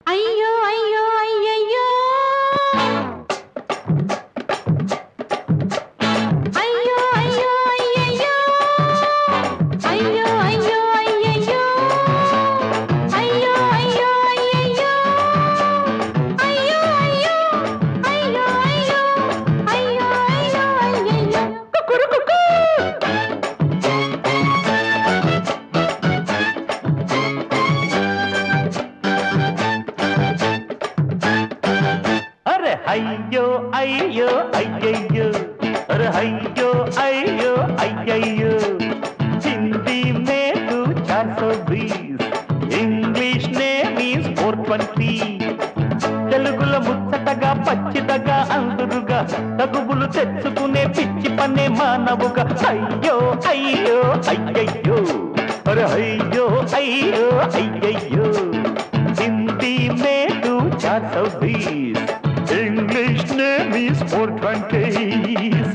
అయ్యో అయ్యో అయ్యయ్యో అయ్యో అయ్యో అయ్యయ్యో అయ్యో అయ్యో అయ్యయ్యో అయ్యో అయ్యో అయ్యయ్యో అయ్యో అయ్యో అయ్యో అయ్యో అయ్యో అయ్యో అయ్యయ్యో కుకురుకుకు अरे अय्यो अय्यो अय्यो अरे अय्यो अय्यो अय्यो हिंदी में तू 420 इंग्लिश में मीन्स 420 తెలుగులో ముచ్చటగా పచ్చిదగా అందురుగా తగుబులు తెచ్చుకునే పిచ్చి పనే మానవుగా అయ్యో అయ్యో అయ్యయ్యో అరే అయ్యో అయ్యో అయ్యయ్యో हिंदी में तू 420 English name is 420s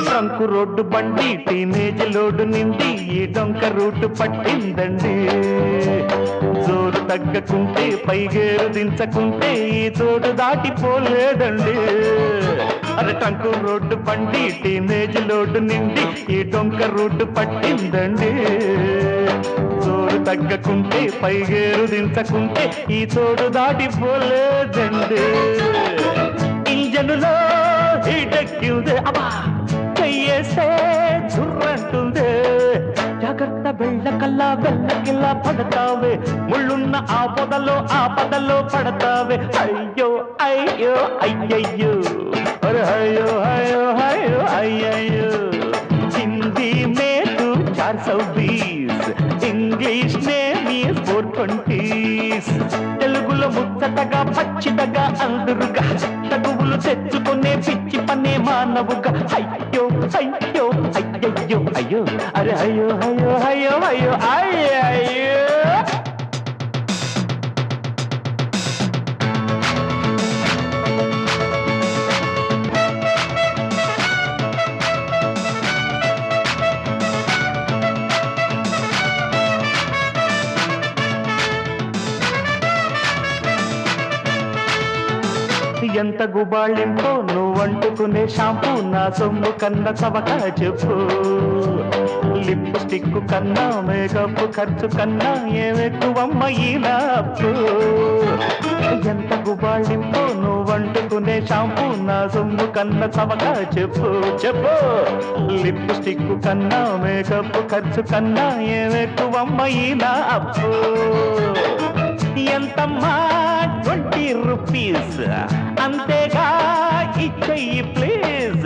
trunk road బండి టీనేజ్ లోడు నిండి ఈ డొంక రూటు పట్టిందండి జోరు తగ్గకుంటే పైగేరు దించకుంటే ఈ తోడు దాటిపోలేదండి అరే ట్రంకు రోడ్డు బండి టీనేజ్ లోడు నిండి ఈ డొంక రూటు పట్టిందండి జోరు తగ్గకుంటే పైగేరు దించకుంటే ఈ తోడు దాటిపోలేదండి ఇంజనులో హీటెక్కిందే అబ్బా చెయ్యేస్తే చుర్రంటుందే జాగ్రత్త వెళ్ళకల్లా వెళ్ళకిల్లా పడతావే ముళ్ళున్న ఆ పదలో పడతావే అయ్యో అయ్యో అయ్యయ్యో అరే అయ్యో అయ్యో అయ్యో అయ్యయ్యో హిందీ మే తూ 420 ఇంగ్లీష్ నే మీన్స్ 420s తెలుగులో ముచ్చటగా పచ్చిదగా అందురుగా తగువులు తెచ్చుకునే పిచ్చి పనే మానవుగా అయ్యో అయ్యో అయ్యయ్యో అయ్యో అరే అయ్యో అయ్యో అయ్యో అయ్యో అయ్యో ఎంత గుబాళింపో నువ్వంటుకునే షాంపూ నా సొమ్ము కన్నా చవక చెప్పు లిప్స్టిక్ కన్నా మేకప్ ఖర్చు కన్నా ఏమెక్కువమ్మ ఈ నాపు ఎంత గుబాళింపో నువ్వంటుకునే షాంపూ నా సొమ్ము కన్నా చవక చెప్పు చెప్పు లిప్స్టిక్ కన్నా మేకప్ ఖర్చు కన్నా ఏమెక్కువమ్మ ఈ నాపు ఎంతమ్మా 20 రూపీస్ అంతేగా ఇచ్చేయి ప్లీజ్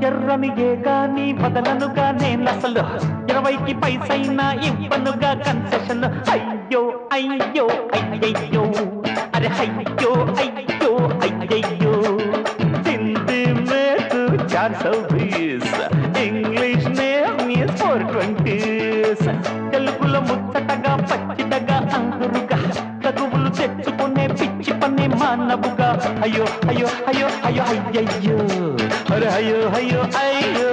ఎర్రనిగే గాని బదలనుగా నేనసలు 20కి పైసైనా ఇవ్వనుగా కన్సెషన్ అయ్యో అయ్యో అయ్యయ్యో అరే అయ్యో అయ్యో అయ్యయ్యో హిందీ మే తూ 420 ఇంగ్లీష్ నే మీన్స్ 420s తెలుగులో ముచ్చటగా పచ్చిదగా అందురుగా తగువులు తెచ్చుకునే పిచ్చి పని మానవుగా అయ్యో అయ్యో అయ్యో అయ్యో అయ్యయ్యో అరే అయ్యో అయ్యో అయ్యో